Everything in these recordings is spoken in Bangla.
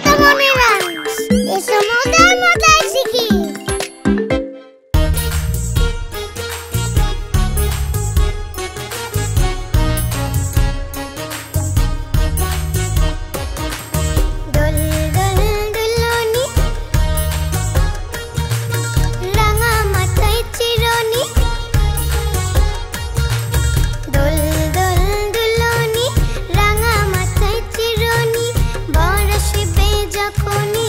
সোনামণি রাইমস এসো মজার মজার শিখি। দোল দোল দুলনি রাঙা মাথায় চিরনি, দোল দোল দুলনি রাঙা মাথায় চিরনি, বরসবে যখনই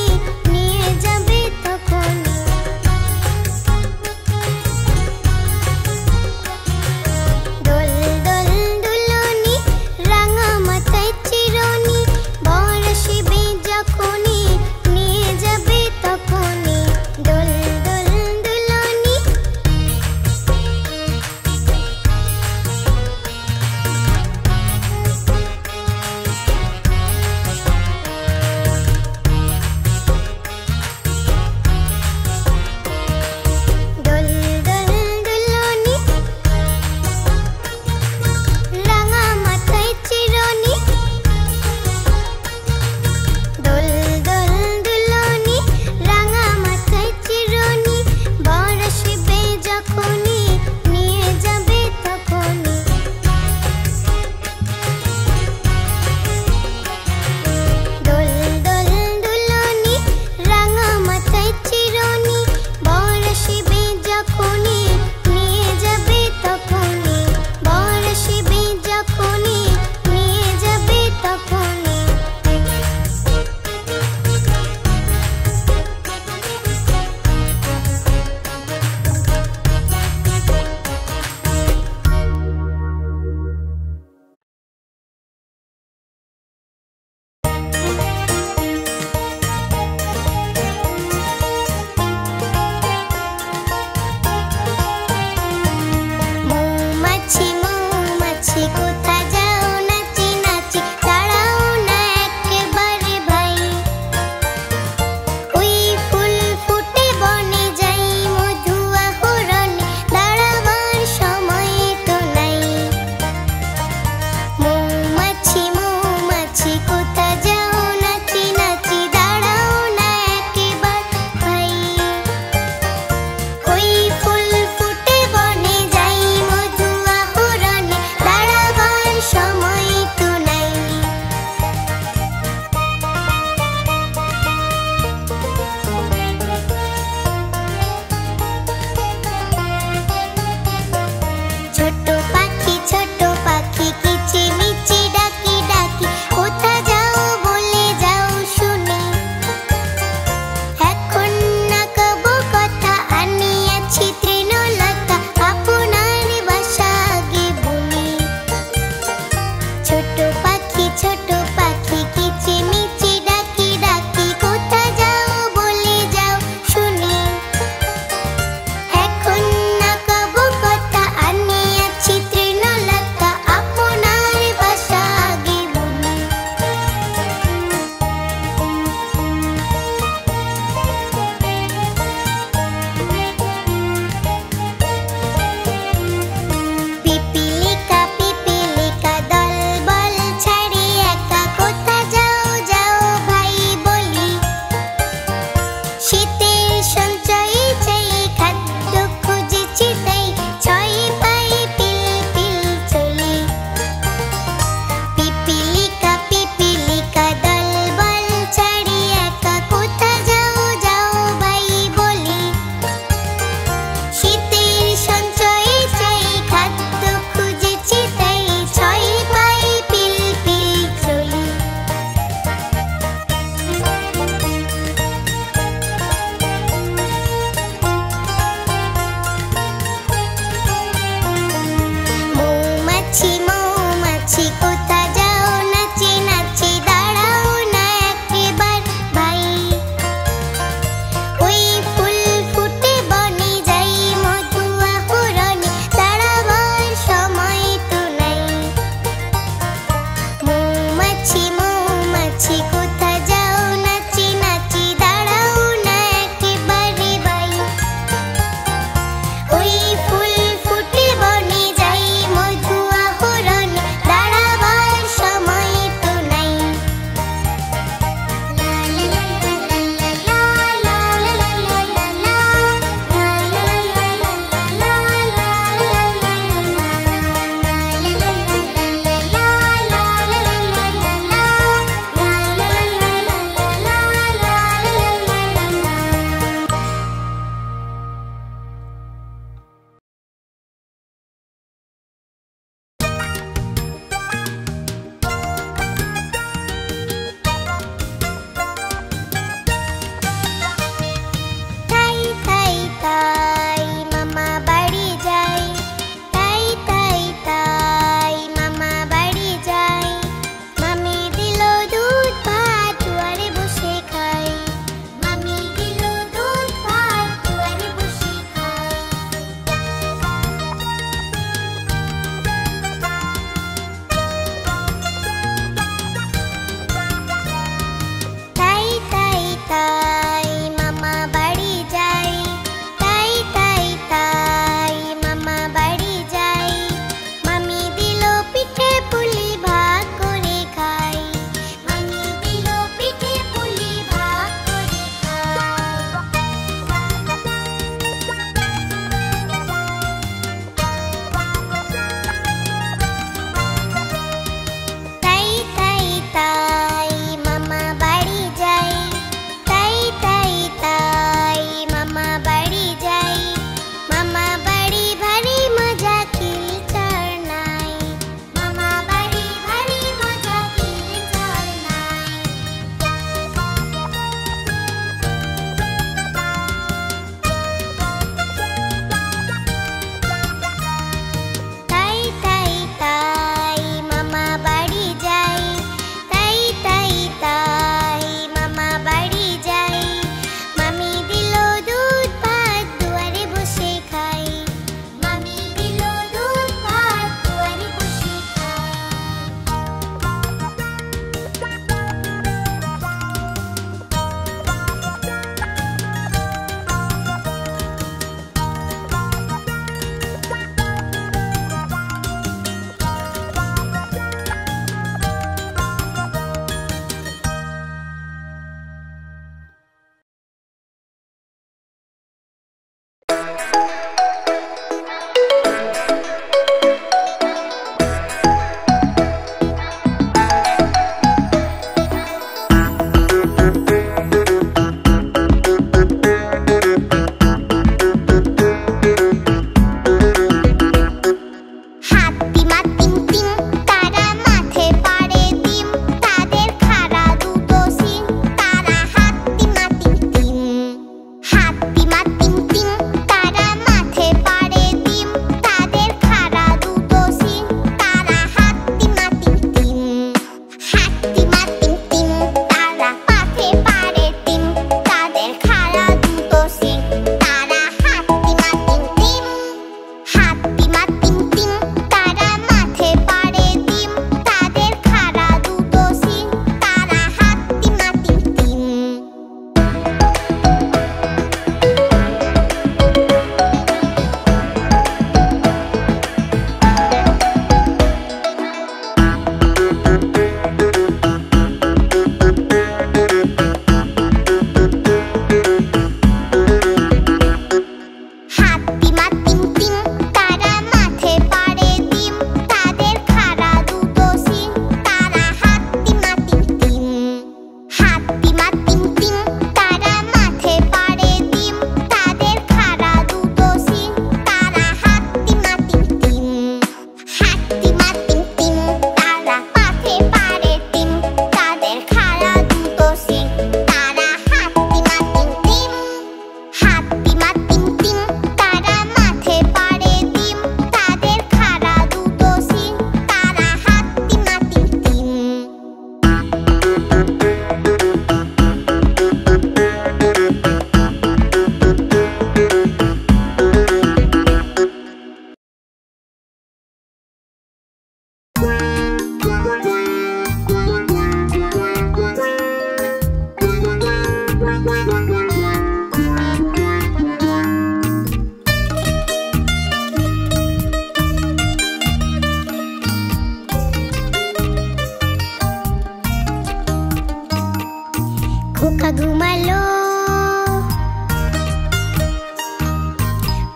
খোকা ঘুমালো,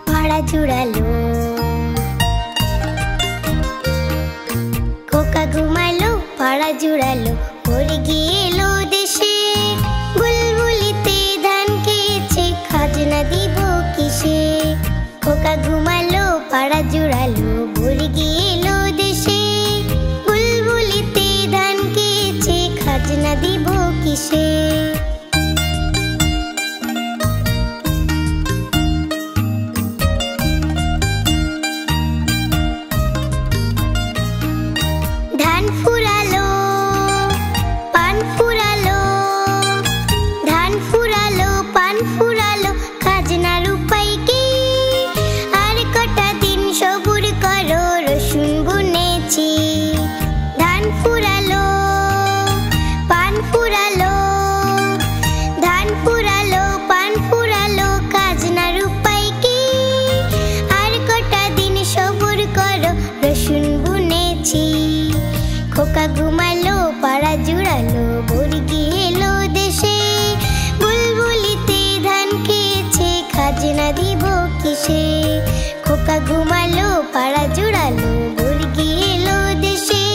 পাড়া জুড়ালো। খোকা ঘুমালো, পাড়া জুড়ালো, ভোর গেল দেশে। বুলবুলিতে ধান খেয়েছে, খাজনা দিব কিসে? খোকা ঘুমালো, পাড়া জুড়ালো, ভোর গেল দেশে। বুলবুলিতে ধান খেয়েছে, খাজনা দিব কিসে? ধান ফুরালো, পান ফুরালো, ধান ফুরালো, পান ফুরালো, খাজনার উপায় কি? আর কটা দিন সবুর করো, রসুন বুনেছি। ধান ফুরালো, পান ফুরালো, ধান ফুরালো, পান ফুরালো, খাজনার উপায় কি? আর কটা দিন সবুর করো, রসুন বুনেছি। খোকা ঘুমালো, পাড়া জুড়ালো, ভোর গেল দেশে। বুলবুলিতে ধান খেয়েছে, খাজনা দিব কিসে? খোকা ঘুমালো, পাড়া জুড়ালো, ভোর গেল দেশে।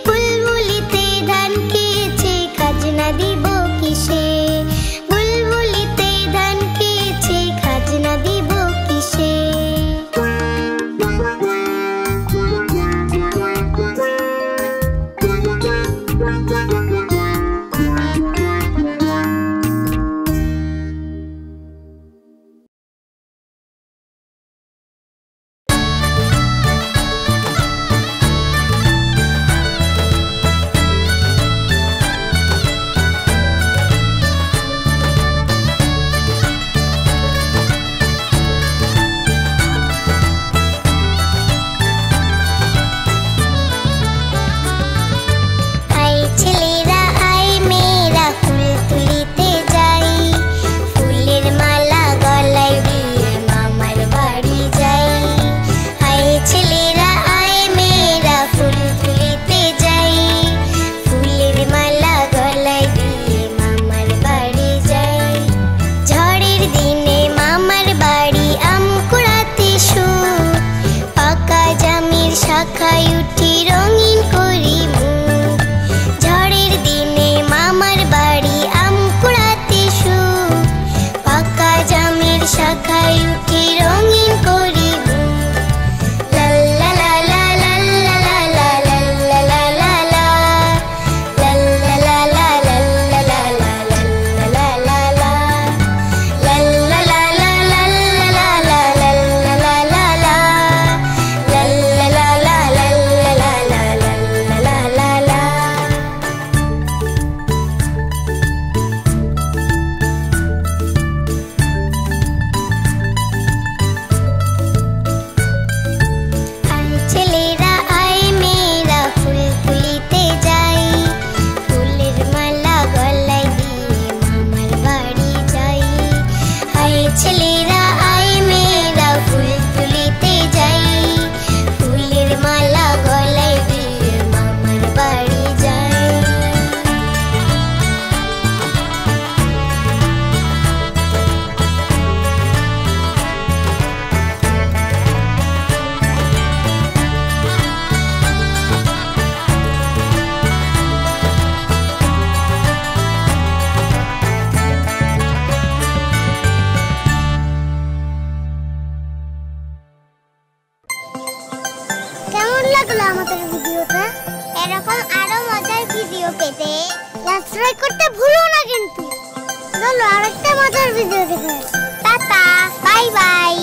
বুলবুলিতে ধান খেয়েছে, খাজনা দিব কিসে? বুলবুলিতে ধান খেয়েছে, খাজনা দিব কিসে? শাখায় উঠি রঙিন করি মুখ। ঝড়ের দিনে মামার বাড়ি আম কুড়াতে সুখ। পাকা জামের শাখায় উঠি রঙিন করি মুখ। লাল্লা লালা লাল্লা লালা লাল্লা লালা লা লাল্লা লালা লাল্লা লালা লাল্লা লালা লাল্লা লালা লাল্লা লালা লাল্লা লালা লা আমাদের ভিডিওটা এরকম আরো মজার ভিডিও পেতে সাবস্ক্রাইব করতে ভুলো না কিন্তু। চলো আরেকটা মজার ভিডিও দেখো। Tata, bye bye.